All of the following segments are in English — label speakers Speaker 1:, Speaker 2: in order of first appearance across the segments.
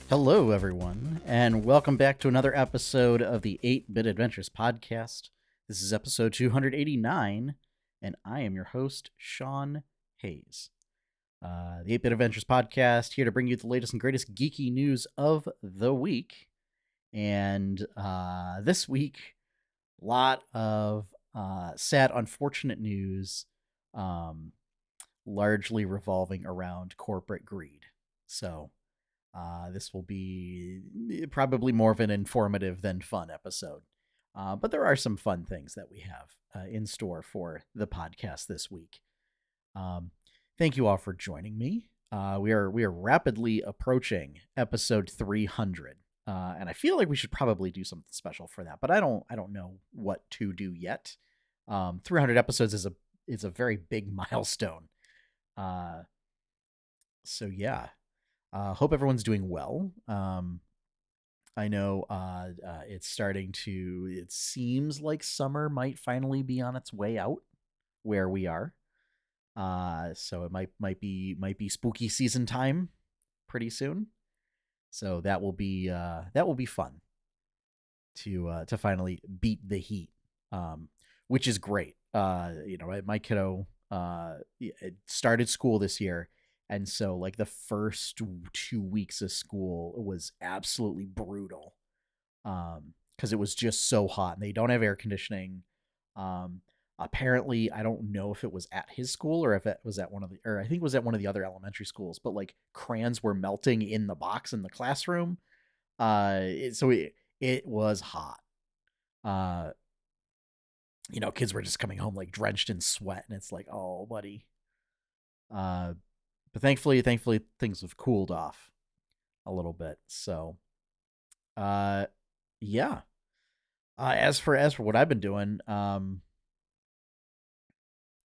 Speaker 1: Hello, everyone, and welcome back to another episode of the 8-Bit Adventures podcast. This is episode 289, and I am your host, Sean Hayes. The 8-Bit Adventures podcast, here to bring you the latest and greatest geeky news of the week. And this week, a lot of sad, unfortunate news, largely revolving around corporate greed. So, this will be probably more of an informative than fun episode. But there are some fun things that we have in store for the podcast this week. Thank you all for joining me. We are rapidly approaching episode 300. And I feel like we should probably do something special for that, but I don't know what to do yet. 300 episodes is a very big milestone. So yeah. Hope everyone's doing well. I know it's starting to. It seems like summer might finally be on its way out where we are. So it might be spooky season time pretty soon. So that will be fun to finally beat the heat, which is great. My kiddo started school this year. And so, like, the first 2 weeks of school was absolutely brutal because it was just so hot. And they don't have air conditioning. Apparently, I don't know if it was at his school or if it was at I think it was at one of the other elementary schools. But, like, crayons were melting in the box in the classroom. So it was hot. Kids were just coming home, like, drenched in sweat. And it's like, oh, buddy. But thankfully things have cooled off a little bit. So, yeah. As for what I've been doing, I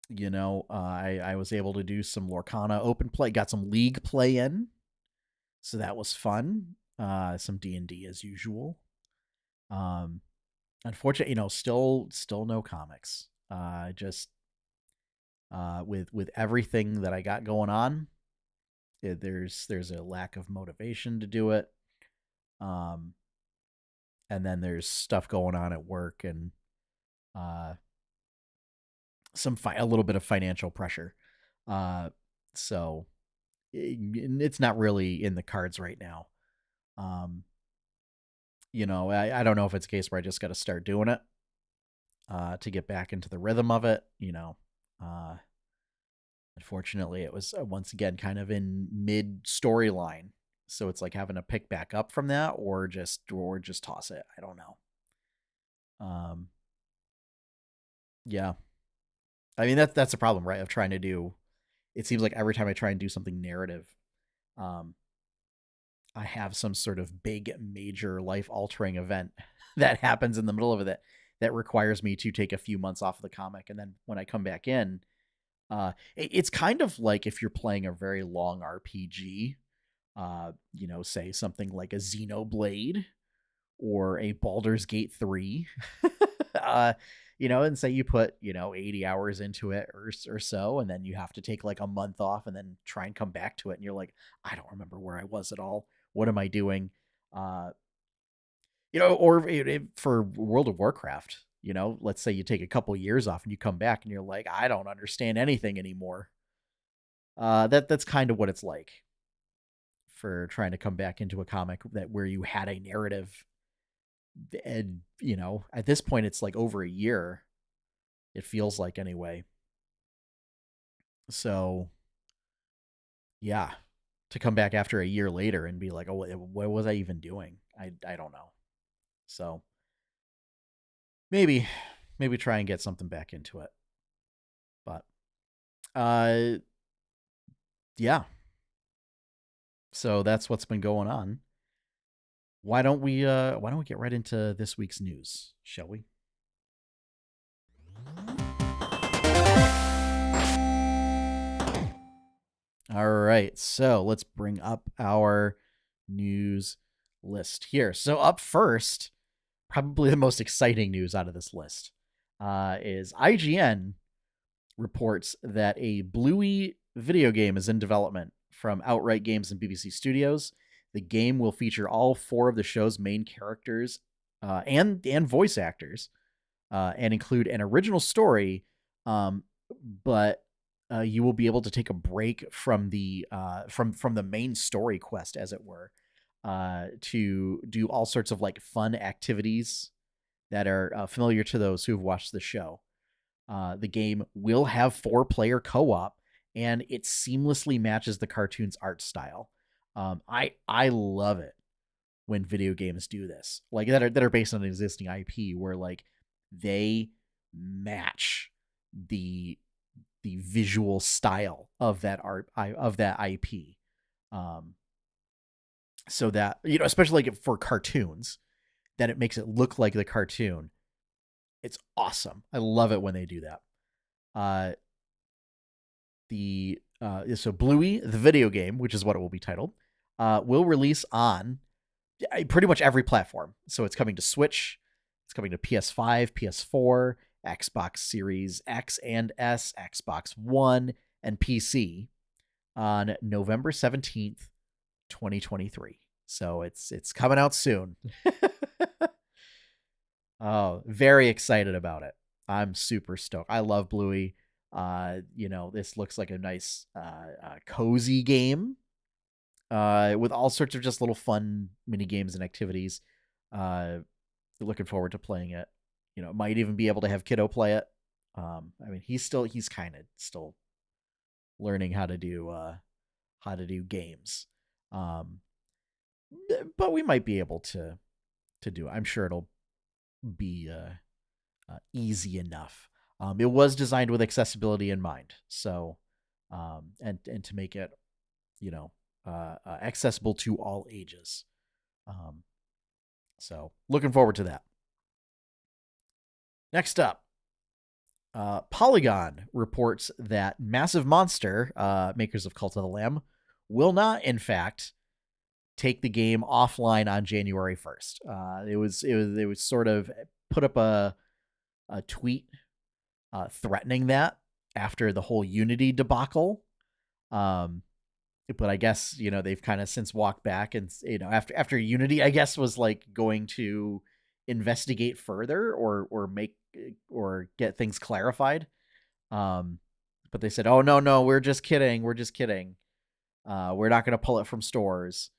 Speaker 1: was able to do some Lorcana open play, got some League play in, so that was fun. Some D&D as usual. Unfortunately, still no comics. Just with everything that I got going on. There's a lack of motivation to do it, and then there's stuff going on at work and a little bit of financial pressure. So it's not really in the cards right now. I don't know if it's a case where I just got to start doing it to get back into the rhythm of it. Unfortunately, it was once again kind of in mid storyline, so it's like having to pick back up from that, or just toss it. I don't know. Yeah, I mean that's the problem, right? Of trying to do. It seems like every time I try and do something narrative, I have some sort of big, major, life altering event that happens in the middle of it that requires me to take a few months off of the comic, and then when I come back in. It's kind of like if you're playing a very long RPG, say something like a Xenoblade or a Baldur's Gate 3, and say you put, 80 hours into it or so, and then you have to take like a month off and then try and come back to it. And you're like, I don't remember where I was at all. What am I doing? Or for World of Warcraft, let's say you take a couple years off and you come back and you're like, I don't understand anything anymore. That's kind of what it's like for trying to come back into a comic where you had a narrative. And, at this point, it's like over a year. It feels like anyway. So, yeah, to come back after a year later and be like, oh, what was I even doing? I don't know. So maybe try and get something back into it. But yeah. So that's what's been going on. Why don't we get right into this week's news, shall we? All right. So let's bring up our news list here. So up first, probably the most exciting news out of this list, is IGN reports that a Bluey video game is in development from Outright Games and BBC Studios. The game will feature all 4 of the show's main characters and voice actors, and include an original story, but you will be able to take a break from the from the main story quest, as it were, to do all sorts of like fun activities that are familiar to those who've watched the show. The game will have 4-player co-op, and it seamlessly matches the cartoon's art style. I love it when video games do this, like that are based on an existing IP, where like they match the visual style of that IP. So that, especially like for cartoons, that it makes it look like the cartoon. It's awesome. I love it when they do that. So Bluey, the video game, which is what it will be titled, will release on pretty much every platform. So it's coming to Switch, it's coming to PS5, PS4, Xbox Series X and S, Xbox One, and PC on November 17th, 2023. So it's coming out soon. Oh, very excited about it. I'm super stoked. I love Bluey. This looks like a nice cozy game with all sorts of just little fun mini games and activities. Looking forward to playing it. Might even be able to have kiddo play it. I mean, he's kind of still learning how to do games. But we might be able to do it. I'm sure it'll be easy enough. It was designed with accessibility in mind, so and to make it, accessible to all ages. So looking forward to that. Next up, Polygon reports that Massive Monster, makers of Cult of the Lamb, will not, in fact, take the game offline on January 1st. It was sort of put up a tweet threatening that after the whole Unity debacle. But I guess, they've kind of since walked back, and after Unity, I guess, was like going to investigate further or make or get things clarified. But they said, "Oh no, we're just kidding. We're not going to pull it from stores."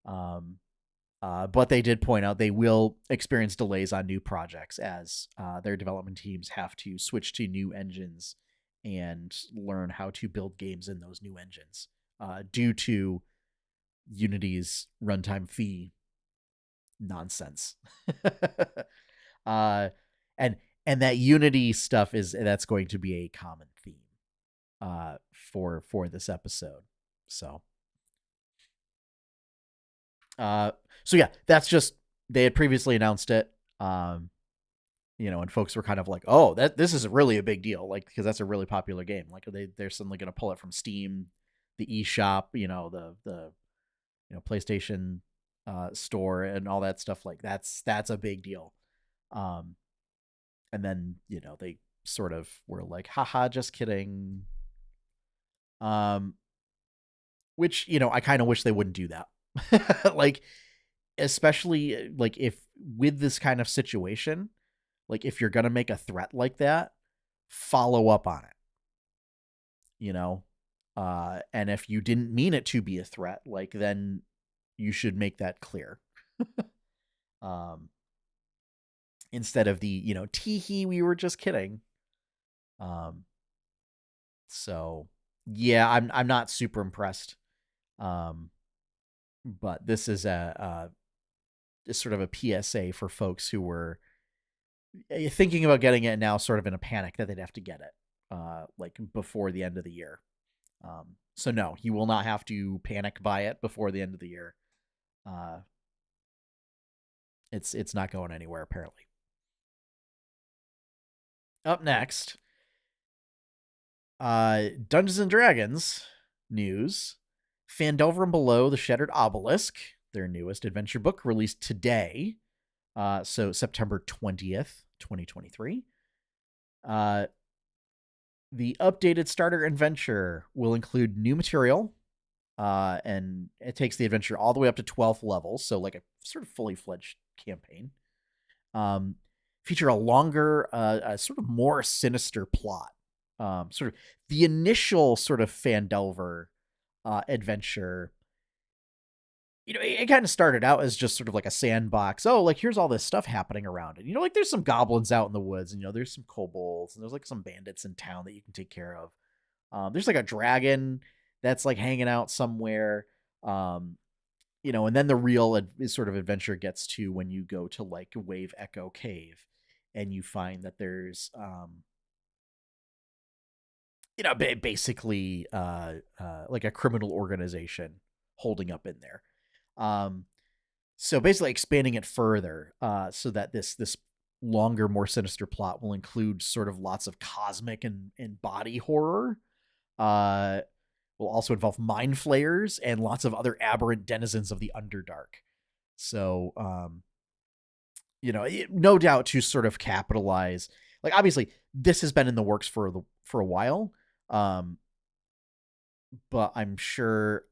Speaker 1: But they did point out they will experience delays on new projects as their development teams have to switch to new engines and learn how to build games in those new engines due to Unity's runtime fee nonsense. And that Unity stuff that's going to be a common theme for this episode. So yeah, that's just, they had previously announced it, and folks were kind of like, oh, this is really a big deal, like, because that's a really popular game. Like they're suddenly going to pull it from Steam, the eShop, the PlayStation store and all that stuff. Like that's a big deal. And then, they sort of were like, haha, just kidding. Which, I kind of wish they wouldn't do that. Like, especially like if with this kind of situation, like if you're going to make a threat like that, follow up on it, and if you didn't mean it to be a threat, like, then you should make that clear. Instead of the, tee-hee, we were just kidding. So yeah, I'm not super impressed. But this is a sort of a PSA for folks who were thinking about getting it now, sort of in a panic that they'd have to get it like before the end of the year. So no, you will not have to panic buy it before the end of the year. It's not going anywhere, apparently. Up next, Dungeons and Dragons news. Phandelver and Below, the Shattered Obelisk, their newest adventure book, released today. So September 20th, 2023. The updated starter adventure will include new material, and it takes the adventure all the way up to 12th level, so like a sort of fully fledged campaign. Um, Feature a longer, sort of more sinister plot. Sort of the initial sort of Phandelver adventure, it kind of started out as just sort of like a sandbox. Oh, like here's all this stuff happening around it. Like there's some goblins out in the woods, and there's some kobolds, and there's like some bandits in town that you can take care of. There's like a dragon that's like hanging out somewhere. And then the real sort of adventure gets to when you go to like Wave Echo Cave, and you find that there's basically like a criminal organization holding up in there. So basically expanding it further, so that this longer, more sinister plot will include sort of lots of cosmic and body horror. Will also involve mind flayers and lots of other aberrant denizens of the Underdark. So, no doubt to sort of capitalize. Like, obviously, this has been in the works for a while, but I'm sure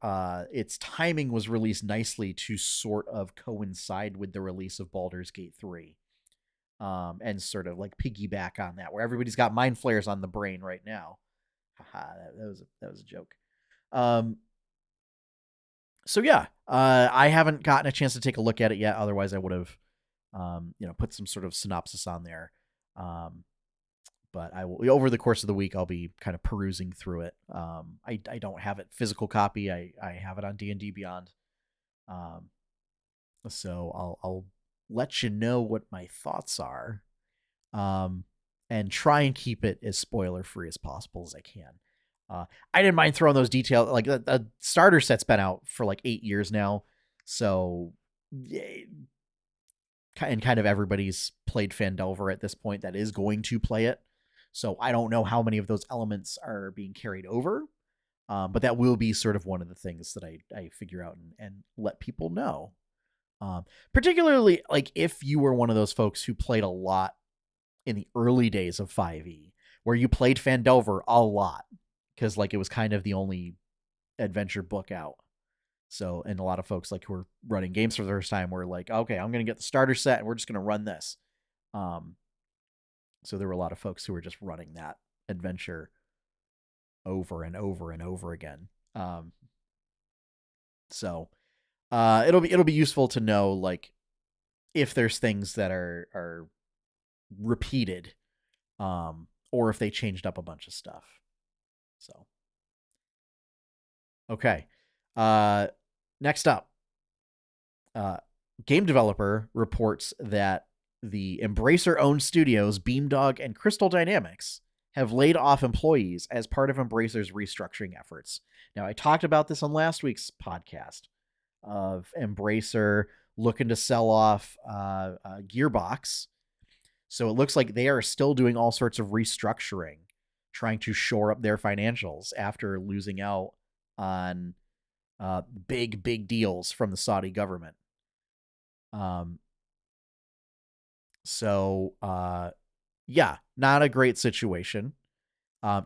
Speaker 1: its timing was released nicely to sort of coincide with the release of Baldur's Gate 3, and sort of like piggyback on that, where everybody's got mind flayers on the brain right now. Haha, that was a joke. So yeah, I haven't gotten a chance to take a look at it yet. Otherwise, I would have, put some sort of synopsis on there. But I will, over the course of the week, I'll be kind of perusing through it. I don't have it physical copy. I have it on D&D Beyond. So I'll let you know what my thoughts are. And try and keep it as spoiler free as possible as I can. I didn't mind throwing those details. Like the starter set's been out for like 8 years now, so and kind of everybody's played Phandelver at this point that is going to play it. So I don't know how many of those elements are being carried over, but that will be sort of one of the things that I figure out and let people know. Particularly like if you were one of those folks who played a lot in the early days of 5e, where you played Phandelver a lot, because like it was kind of the only adventure book out. So, and a lot of folks like who are running games for the first time were like, okay, I'm going to get the starter set and we're just going to run this. So there were a lot of folks who were just running that adventure over and over and over again. So it'll be useful to know like if there's things that are repeated, or if they changed up a bunch of stuff. So okay. Next up, game developer reports that the Embracer-owned studios Beamdog and Crystal Dynamics have laid off employees as part of Embracer's restructuring efforts. Now, I talked about this on last week's podcast of Embracer looking to sell off Gearbox. So it looks like they are still doing all sorts of restructuring, trying to shore up their financials after losing out on big deals from the Saudi government. So yeah, not a great situation.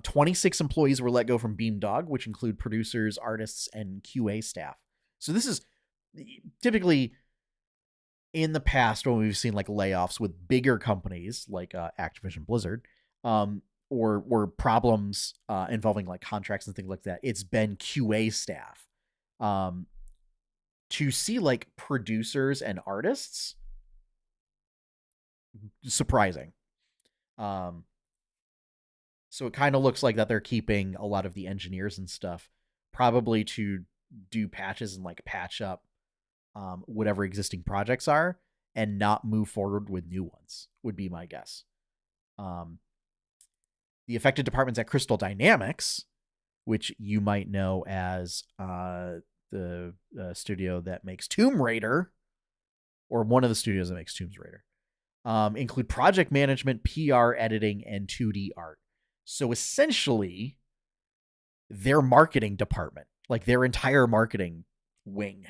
Speaker 1: 26 employees were let go from Beamdog, which include producers, artists, and QA staff. So this is typically in the past when we've seen like layoffs with bigger companies like Activision Blizzard, or problems involving like contracts and things like that. It's been QA staff. To see like producers and artists, surprising. So it kind of looks like that they're keeping a lot of the engineers and stuff, probably to do patches and like patch up whatever existing projects are and not move forward with new ones, would be my guess. The affected departments at Crystal Dynamics, which you might know as the studio that makes Tomb Raider, or one of the studios that makes Tomb Raider, include project management, PR, editing, and 2D art. So essentially, their marketing department, like their entire marketing wing.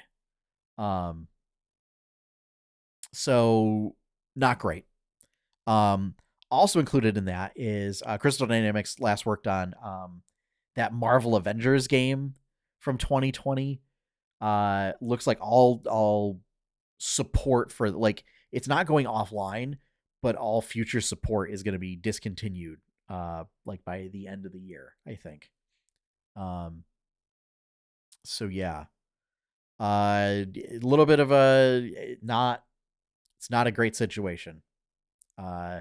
Speaker 1: So not great. Also included in that is Crystal Dynamics last worked on that Marvel Avengers game from 2020. Looks like all support for, like, it's not going offline, but all future support is going to be discontinued like by the end of the year, I think. Um so yeah. A little bit of a not it's not a great situation. Uh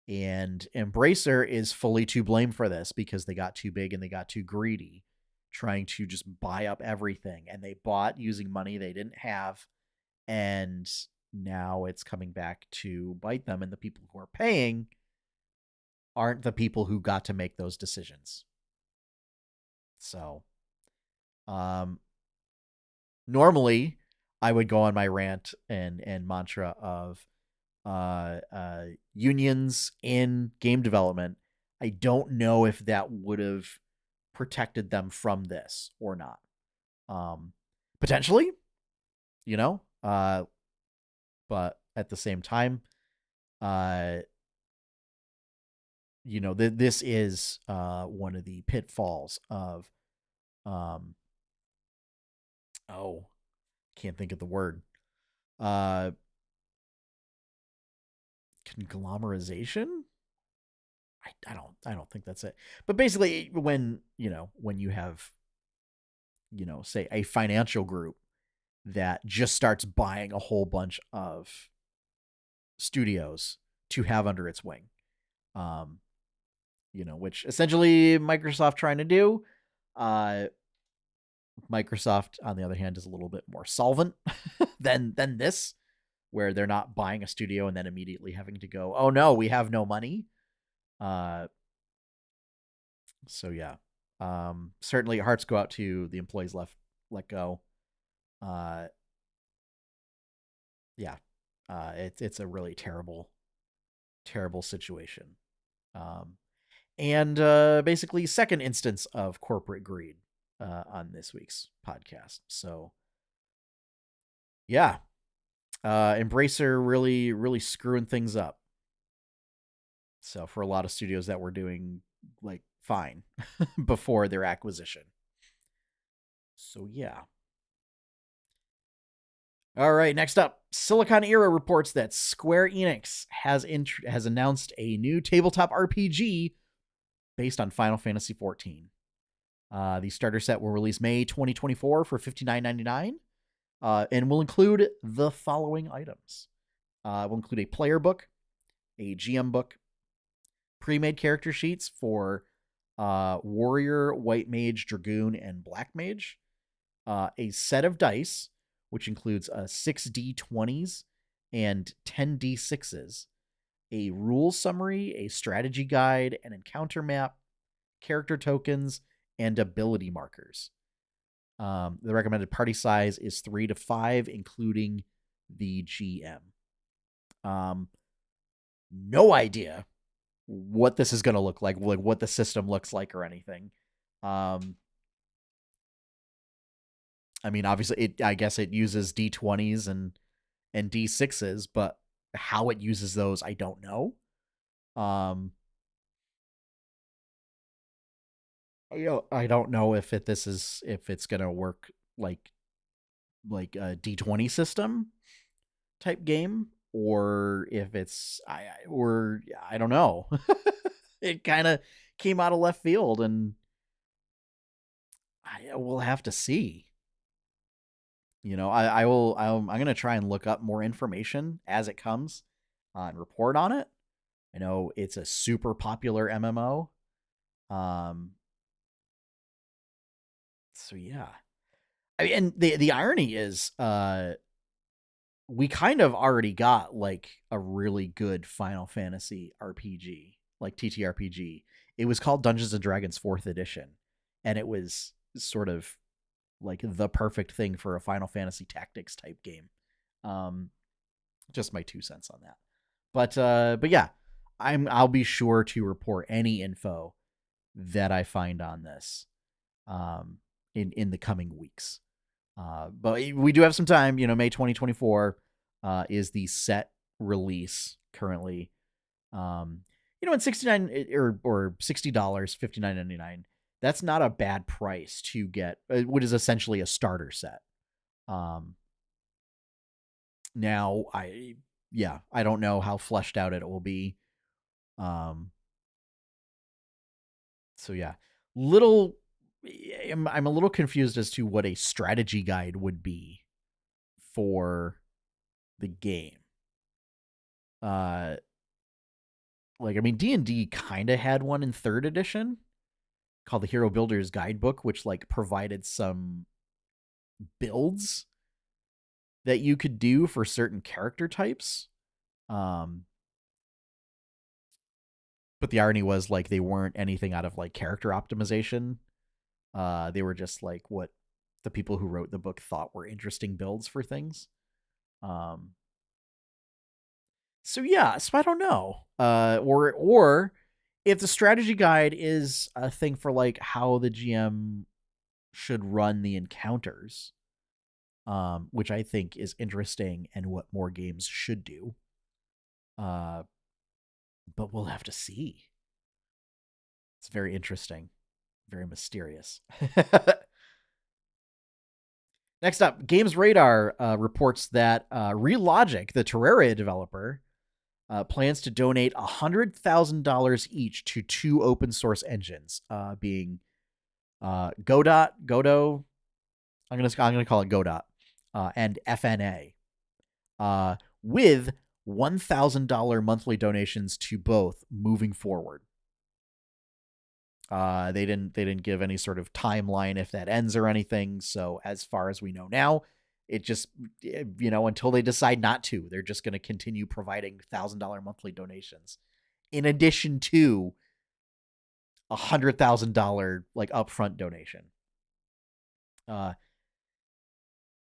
Speaker 1: and Embracer is fully to blame for this because they got too big and they got too greedy, trying to just buy up everything, and they bought using money they didn't have, and now it's coming back to bite them, and the people who are paying aren't the people who got to make those decisions. So, um normally I would go on my rant and mantra of unions in game development. I don't know if that would have protected them from this or not. Potentially, you know, but at the same time, uh, this is one of the pitfalls of, um, oh, can't think of the word, uh, conglomerization. I don't think that's it. But basically, when you have, say a financial group that just starts buying a whole bunch of studios to have under its wing, um, which essentially Microsoft trying to do. Uh, Microsoft, on the other hand, is a little bit more solvent than this, where they're not buying a studio and then immediately having to go, oh no, we have no money. Uh, so yeah, certainly hearts go out to the employees let go. Uh, yeah, it's a really terrible situation. Um, and basically, second instance of corporate greed on this week's podcast. So yeah, Embracer really screwing things up. So for a lot of studios that were doing like fine before their acquisition. So yeah. All right, next up, Silicon Era reports that Square Enix has announced a new tabletop RPG based on Final Fantasy XIV. The starter set will release May 2024 for $59.99, and will include the following items. It will include a player book, a GM book, pre-made character sheets for Warrior, White Mage, Dragoon, and Black Mage, a set of dice, which includes 6d20s and 10d6s, a rules summary, a strategy guide, an encounter map, character tokens, and ability markers. The recommended party size is 3 to 5, including the GM. No idea what this is going to look like what the system looks like or anything. I mean, obviously, I guess it uses D20s and D6s, but how it uses those, I don't know. I don't know if it's gonna work like a D20 system type game, or if it's I don't know. It kind of came out of left field, and we'll have to see. I'm gonna try and look up more information as it comes, and report on it. I know it's a super popular MMO. Um, so yeah, and the irony is, we kind of already got like a really good Final Fantasy RPG, like TTRPG. It was called Dungeons and Dragons 4th Edition, and it was sort of like the perfect thing for a Final Fantasy Tactics type game. Um, just my 2 cents on that. But yeah, I'll be sure to report any info that I find on this in the coming weeks. But we do have some time. May 2024 is the set release currently. And $69 or $60, $59.99. that's not a bad price to get what is essentially a starter set. Now I don't know how fleshed out it will be. So yeah, little I'm a little confused as to what a strategy guide would be for the game. Like I mean D&D kind of had one in 3rd edition called the Hero Builder's Guidebook, which like provided some builds that you could do for certain character types. But the irony was like they weren't anything out of like character optimization. They were just like what the people who wrote the book thought were interesting builds for things. Um, so yeah, so I don't know. Or if the strategy guide is a thing for like how the GM should run the encounters, which I think is interesting and what more games should do. But we'll have to see. It's very interesting, very mysterious. Next up, Games Radar reports that Relogic, the Terraria developer, plans to donate $100,000 each to 2 open source engines, being Godot. I'm gonna call it Godot, and FNA, with $1,000 monthly donations to both moving forward. They didn't give any sort of timeline if that ends or anything. So as far as we know now, it just until they decide not to, they're just going to continue providing $1,000 monthly donations, in addition to $100,000 like upfront donation.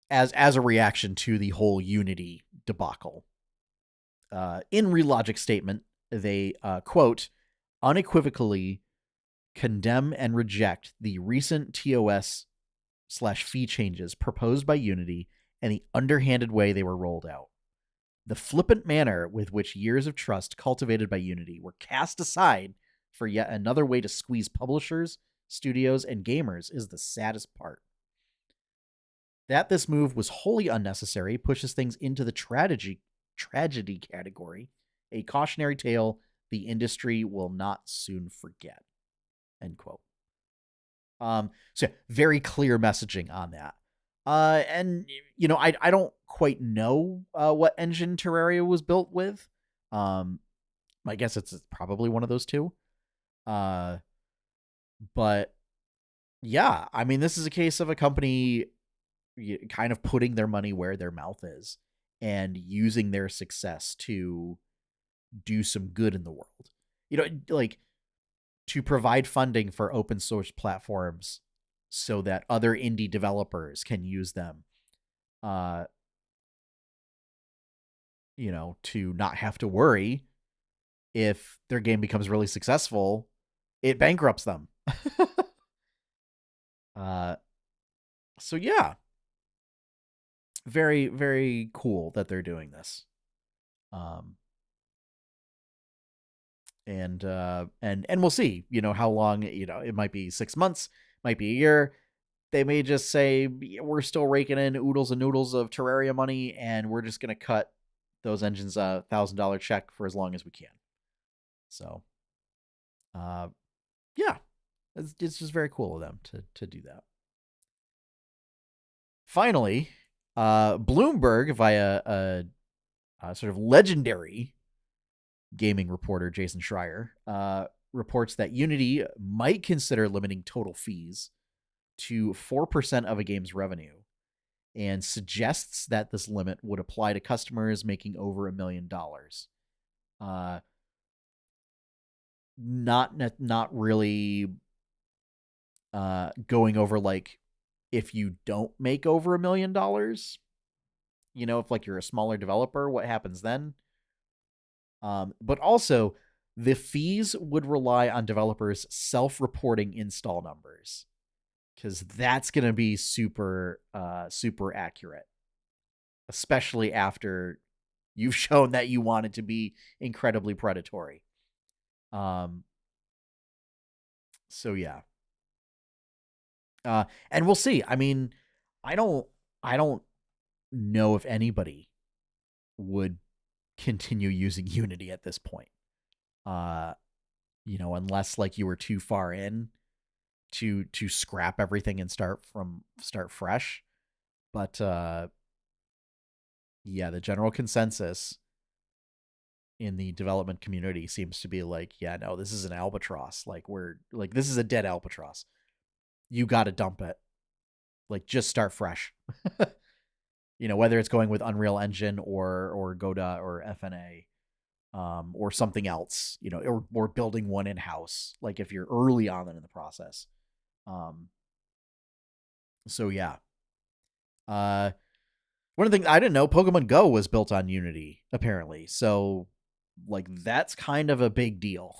Speaker 1: As a reaction to the whole Unity debacle. In Relogic's statement, they quote unequivocally condemn and reject the recent TOS/fee changes proposed by Unity and the underhanded way they were rolled out. The flippant manner with which years of trust cultivated by Unity were cast aside for yet another way to squeeze publishers, studios, and gamers is the saddest part. That this move was wholly unnecessary pushes things into the tragedy category, a cautionary tale the industry will not soon forget. End quote. So very clear messaging on that. And I don't quite know what engine Terraria was built with. I guess it's probably one of those two. But yeah, I mean, this is a case of a company kind of putting their money where their mouth is and using their success to do some good in the world. Like to provide funding for open source platforms so that other indie developers can use them, to not have to worry if their game becomes really successful, it bankrupts them. So yeah, very, very cool that they're doing this. And we'll see, how long, it might be 6 months, might be a year. They may just say, we're still raking in oodles and noodles of Terraria money, and we're just going to cut those engines a $1,000 check for as long as we can. So, yeah, it's just very cool of them to do that. Finally, Bloomberg, via a sort of legendary gaming reporter, Jason Schreier, reports that Unity might consider limiting total fees to 4% of a game's revenue, and suggests that this limit would apply to customers making over $1 million. Not really going over like if you don't make over $1 million, if like you're a smaller developer, what happens then? But also the fees would rely on developers self-reporting install numbers, because that's going to be super accurate, especially after you've shown that you want it to be incredibly predatory. So yeah, And we'll see. I mean, I don't I don't know if anybody would continue using Unity at this point. Uh, unless like you were too far in to scrap everything and start fresh. But yeah, the general consensus in the development community seems to be like, yeah, no, this is an albatross. Like this is a dead albatross. You got to dump it. Like just start fresh. Whether it's going with Unreal Engine or Godot or FNA, or something else, or building one in house. Like if you're early on in the process. So yeah. One of the things I didn't know, Pokemon Go was built on Unity apparently. So like that's kind of a big deal.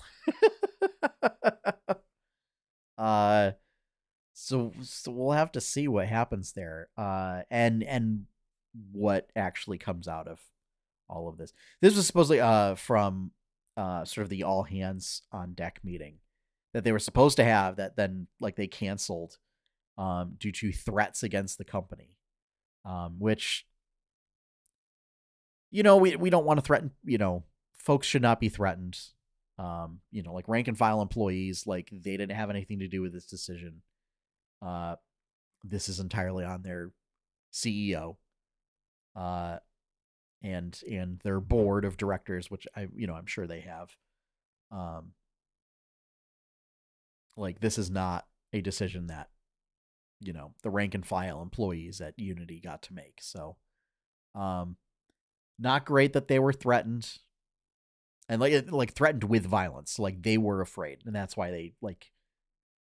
Speaker 1: uh so we'll have to see what happens there. And what actually comes out of all of this. This was supposedly from sort of the all hands on deck meeting that they were supposed to have that then like they canceled due to threats against the company. Which we don't want to threaten, folks should not be threatened. Like rank and file employees, like they didn't have anything to do with this decision. This is entirely on their CEO. And their board of directors, which I'm sure they have. Like this is not a decision that the rank and file employees at Unity got to make. So, not great that they were threatened, and like threatened with violence. Like they were afraid, and that's why they like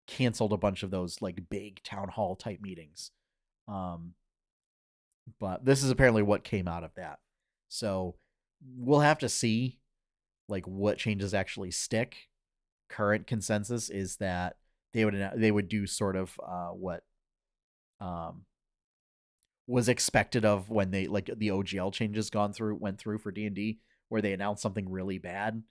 Speaker 1: canceled a bunch of those like big town hall type meetings. But this is apparently what came out of that. So we'll have to see like what changes actually stick. Current consensus is that they would do sort of what was expected of when they like the OGL changes went through for D&D, where they announced something really bad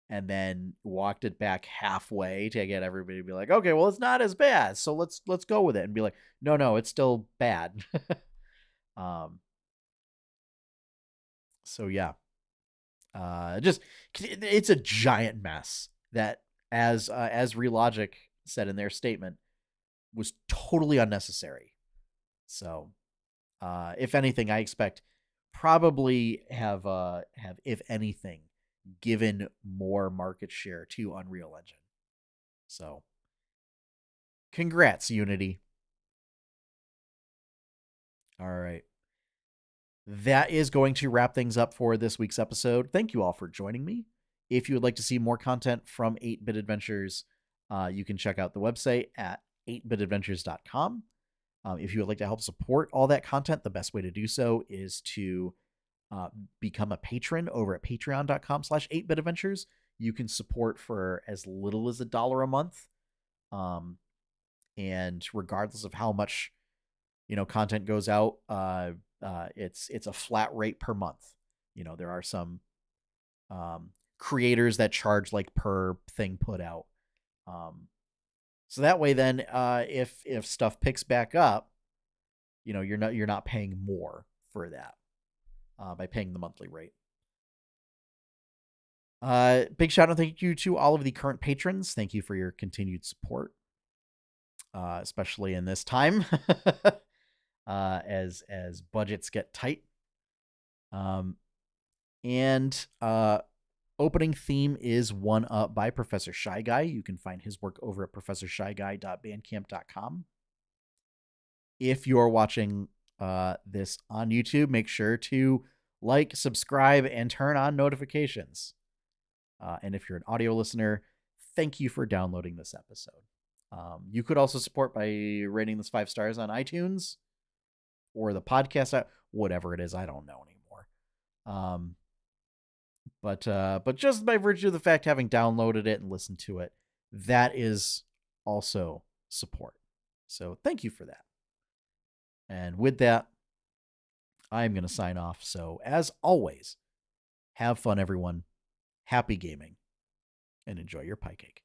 Speaker 1: and then walked it back halfway to get everybody to be like, okay, well it's not as bad, so let's go with it, and be like, no, it's still bad. So yeah, just it's a giant mess that, as Relogic said in their statement, was totally unnecessary. So if anything, I expect probably have if anything given more market share to Unreal Engine. So congrats, Unity. All right. That is going to wrap things up for this week's episode. Thank you all for joining me. If you would like to see more content from 8-Bit Adventures, you can check out the website at 8bitadventures.com. If you would like to help support all that content, the best way to do so is to become a patron over at patreon.com/8bitadventures. You can support for as little as $1 a month. And regardless of how much content goes out, it's a flat rate per month. There are some creators that charge like per thing put out. So that way then if stuff picks back up, you're not paying more for that by paying the monthly rate. Big shout out thank you to all of the current patrons. Thank you for your continued support, especially in this time. As budgets get tight. And opening theme is One Up by Professor Shy Guy. You can find his work over at professorshyguy.bandcamp.com. If you're watching this on YouTube, make sure to like, subscribe, and turn on notifications. And if you're an audio listener, thank you for downloading this episode. You could also support by rating this 5 stars on iTunes or the podcast app, whatever it is. I don't know anymore. But just by virtue of the fact having downloaded it and listened to it, that is also support. So thank you for that. And with that, I'm going to sign off. So as always, have fun, everyone. Happy gaming and enjoy your pie cake.